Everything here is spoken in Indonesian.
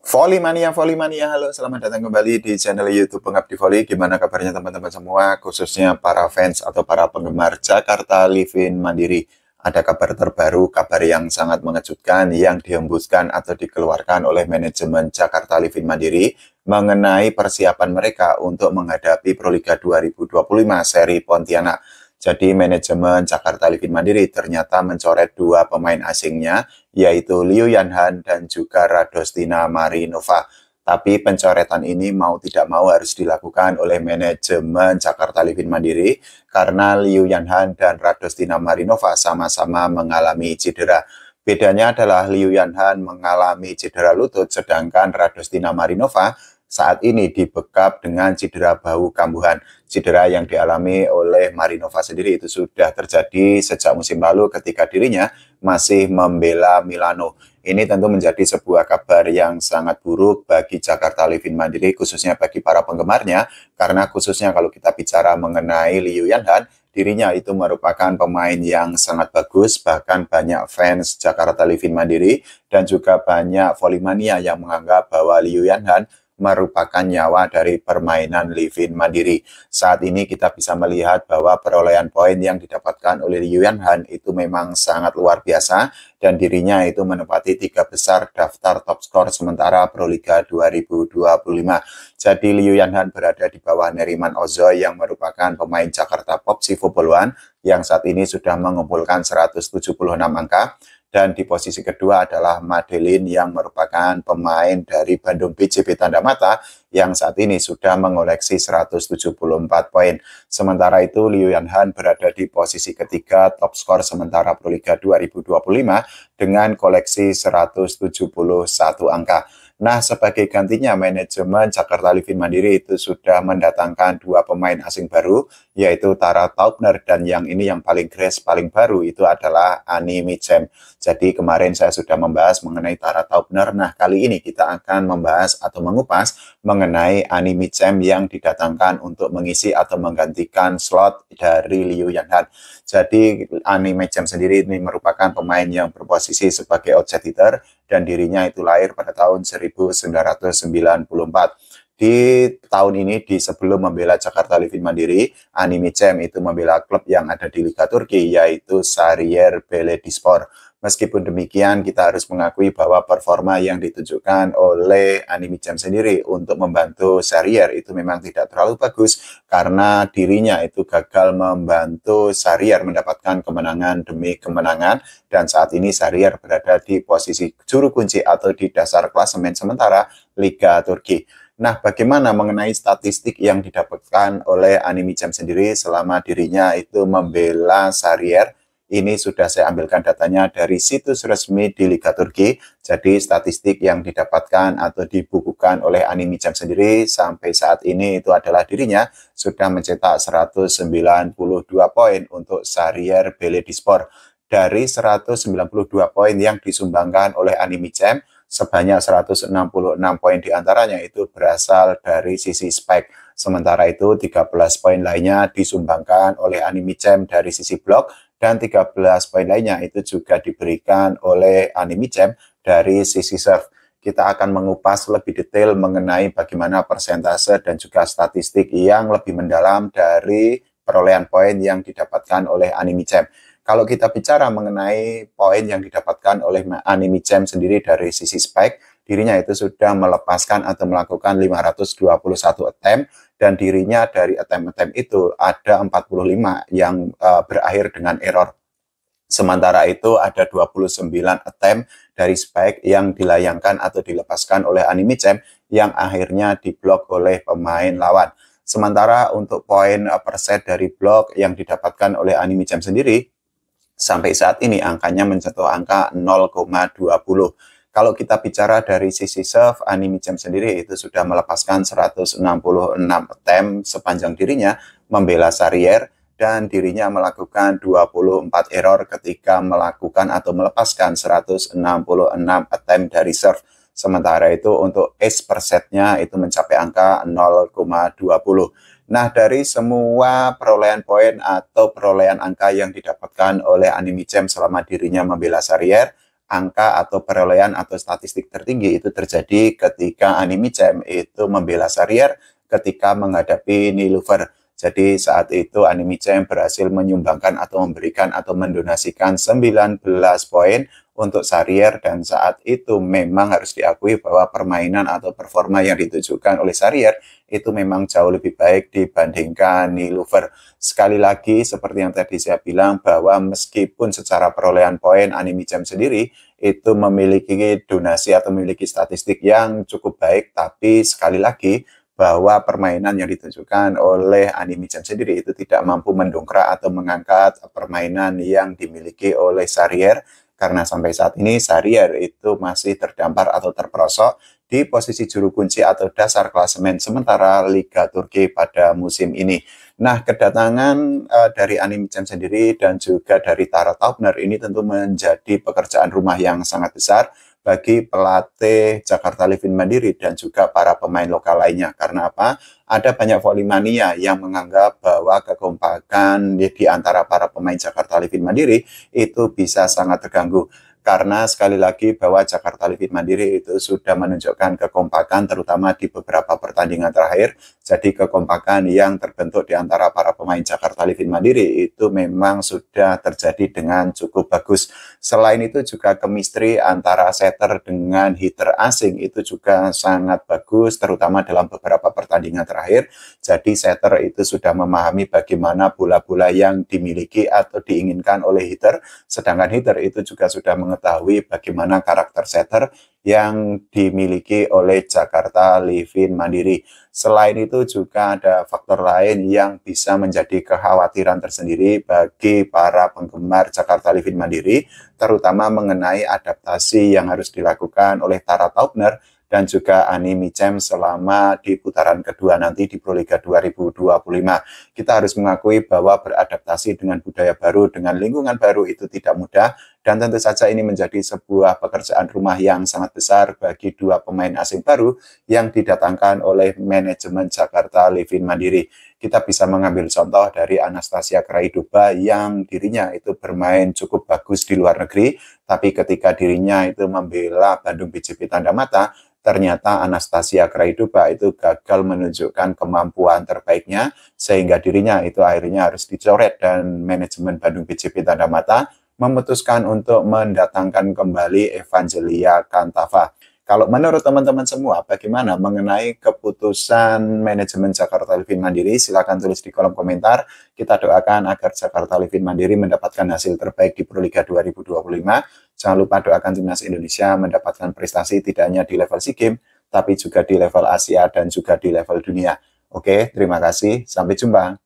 Voli Mania, halo, selamat datang kembali di channel YouTube Pengabdi Voli. Gimana kabarnya teman-teman semua, khususnya para fans atau para penggemar Jakarta Livin Mandiri? Ada kabar terbaru, kabar yang sangat mengejutkan yang dihembuskan atau dikeluarkan oleh manajemen Jakarta Livin Mandiri mengenai persiapan mereka untuk menghadapi Proliga 2025 seri Pontianak. Jadi manajemen Jakarta Livin Mandiri ternyata mencoret dua pemain asingnya, yaitu Liu Yanhan dan juga Radostina Marinova. Tapi pencoretan ini mau tidak mau harus dilakukan oleh manajemen Jakarta Livin Mandiri karena Liu Yanhan dan Radostina Marinova sama-sama mengalami cedera. Bedanya adalah Liu Yanhan mengalami cedera lutut, sedangkan Radostina Marinova saat ini dibekap dengan cedera bahu kambuhan. Cedera yang dialami oleh Marinova sendiri itu sudah terjadi sejak musim lalu ketika dirinya masih membela Milano. Ini tentu menjadi sebuah kabar yang sangat buruk bagi Jakarta Livin Mandiri, khususnya bagi para penggemarnya, karena khususnya kalau kita bicara mengenai Liu Yanhan, dirinya itu merupakan pemain yang sangat bagus, bahkan banyak fans Jakarta Livin Mandiri dan juga banyak volimania yang menganggap bahwa Liu Yanhan merupakan nyawa dari permainan Livin Mandiri. Saat ini kita bisa melihat bahwa perolehan poin yang didapatkan oleh Liu Yanhan itu memang sangat luar biasa dan dirinya itu menempati 3 besar daftar top skor sementara Proliga 2025. Jadi Liu Yanhan berada di bawah Neriman Ozoy yang merupakan pemain Jakarta Popsi Foboluan yang saat ini sudah mengumpulkan 176 angka. Dan di posisi kedua adalah Madeline yang merupakan pemain dari Bandung BJB Tanda Mata yang saat ini sudah mengoleksi 174 poin. Sementara itu Liu Yanhan berada di posisi ketiga top skor sementara Proliga 2025 dengan koleksi 171 angka. Nah, sebagai gantinya manajemen Jakarta Livin Mandiri itu sudah mendatangkan dua pemain asing baru, yaitu Tara Taubner dan yang ini yang paling grace, paling baru itu adalah Ani Micem. Jadi kemarin saya sudah membahas mengenai Tara Taubner. Nah, kali ini kita akan membahas atau mengupas mengenai Ani Micem yang didatangkan untuk mengisi atau menggantikan slot dari Liu Yanhan. Jadi Ani Micem sendiri ini merupakan pemain yang berposisi sebagai outside hitter dan dirinya itu lahir pada tahun 1994. Di tahun ini, di sebelum membela Jakarta Livin Mandiri, Ani Micem itu membela klub yang ada di Liga Turki, yaitu Sarıyer Belediyespor. Meskipun demikian, kita harus mengakui bahwa performa yang ditunjukkan oleh Ani Micem sendiri untuk membantu Sarıyer itu memang tidak terlalu bagus, karena dirinya itu gagal membantu Sarıyer mendapatkan kemenangan demi kemenangan, dan saat ini Sarıyer berada di posisi juru kunci atau di dasar klasemen sementara Liga Turki. Nah, bagaimana mengenai statistik yang didapatkan oleh Ani Micem sendiri selama dirinya itu membela Sarıyer? Ini sudah saya ambilkan datanya dari situs resmi di Liga Turki. Jadi statistik yang didapatkan atau dibukukan oleh Ani Micem sendiri sampai saat ini itu adalah dirinya sudah mencetak 192 poin untuk Sarıyer Belediyespor. Dari 192 poin yang disumbangkan oleh Ani Micem, sebanyak 166 poin diantaranya itu berasal dari sisi spike. Sementara itu 13 poin lainnya disumbangkan oleh Ani Micem dari sisi blok dan 13 poin lainnya itu juga diberikan oleh Ani Micem dari sisi serve. Kita akan mengupas lebih detail mengenai bagaimana persentase dan juga statistik yang lebih mendalam dari perolehan poin yang didapatkan oleh Ani Micem. Kalau kita bicara mengenai poin yang didapatkan oleh Ani Micem sendiri dari sisi spike, dirinya itu sudah melepaskan atau melakukan 521 attempt dan dirinya dari attempt itu ada 45 yang berakhir dengan error. Sementara itu ada 29 attempt dari spike yang dilayangkan atau dilepaskan oleh Ani Micem yang akhirnya diblok oleh pemain lawan. Sementara untuk poin per set dari blok yang didapatkan oleh Ani Micem sendiri, sampai saat ini angkanya menyentuh angka 0,20. Kalau kita bicara dari sisi serve, Ani Micem sendiri itu sudah melepaskan 166 attempt sepanjang dirinya membela Sarıyer dan dirinya melakukan 24 error ketika melakukan atau melepaskan 166 attempt dari serve. Sementara itu untuk ace per setnya itu mencapai angka 0,20. Nah, dari semua perolehan poin atau perolehan angka yang didapatkan oleh Ani Micem selama dirinya membela Sarıyer, angka atau perolehan atau statistik tertinggi itu terjadi ketika Anime Champ itu membela Sarier ketika menghadapi Nilofer. Jadi saat itu Anime Champ berhasil menyumbangkan atau memberikan atau mendonasikan 19 poin untuk Sarier, dan saat itu memang harus diakui bahwa permainan atau performa yang ditujukan oleh Sarier itu memang jauh lebih baik dibandingkan Nilofer. Sekali lagi seperti yang tadi saya bilang bahwa meskipun secara perolehan poin Anime Champ sendiri itu memiliki donasi atau memiliki statistik yang cukup baik, tapi sekali lagi bahwa permainan yang ditunjukkan oleh Anime Champ sendiri itu tidak mampu mendongkrak atau mengangkat permainan yang dimiliki oleh Sarier, karena sampai saat ini Sarier itu masih terdampar atau terperosok di posisi juru kunci atau dasar klasemen sementara Liga Turki pada musim ini. Nah, kedatangan dari Anime Champ sendiri dan juga dari Tara Taubner ini tentu menjadi pekerjaan rumah yang sangat besar bagi pelatih Jakarta Livin Mandiri dan juga para pemain lokal lainnya. Karena apa? Ada banyak volley-mania yang menganggap bahwa kekompakan di antara para pemain Jakarta Livin Mandiri itu bisa sangat terganggu. Karena sekali lagi bahwa Jakarta Livin Mandiri itu sudah menunjukkan kekompakan terutama di beberapa pertandingan terakhir. Jadi kekompakan yang terbentuk di antara para pemain Jakarta Livin Mandiri itu memang sudah terjadi dengan cukup bagus. Selain itu juga chemistry antara setter dengan hitter asing itu juga sangat bagus terutama dalam beberapa pertandingan terakhir. Jadi setter itu sudah memahami bagaimana bola-bola yang dimiliki atau diinginkan oleh hitter, sedangkan hitter itu juga sudah mengetahui bagaimana karakter setter yang dimiliki oleh Jakarta Livin Mandiri. Selain itu juga ada faktor lain yang bisa menjadi kekhawatiran tersendiri bagi para penggemar Jakarta Livin Mandiri, terutama mengenai adaptasi yang harus dilakukan oleh Tara Taubner dan juga Anime Champ selama di putaran kedua nanti di Proliga 2025. Kita harus mengakui bahwa beradaptasi dengan budaya baru, dengan lingkungan baru itu tidak mudah, dan tentu saja ini menjadi sebuah pekerjaan rumah yang sangat besar bagi dua pemain asing baru yang didatangkan oleh manajemen Jakarta Livin Mandiri. Kita bisa mengambil contoh dari Anastasia Kraidoba yang dirinya itu bermain cukup bagus di luar negeri, tapi ketika dirinya itu membela Bandung BJB Tanda Mata, ternyata Anastasia Kraidoba itu gagal menunjukkan kemampuan terbaiknya, sehingga dirinya itu akhirnya harus dicoret dan manajemen Bandung BJB Tanda Mata memutuskan untuk mendatangkan kembali Evangelia Kantava. Kalau menurut teman-teman semua, bagaimana mengenai keputusan manajemen Jakarta Livin Mandiri? Silakan tulis di kolom komentar. Kita doakan agar Jakarta Livin Mandiri mendapatkan hasil terbaik di Proliga 2025. Jangan lupa doakan timnas Indonesia mendapatkan prestasi tidak hanya di level SEA Games, tapi juga di level Asia dan juga di level dunia. Oke, terima kasih. Sampai jumpa.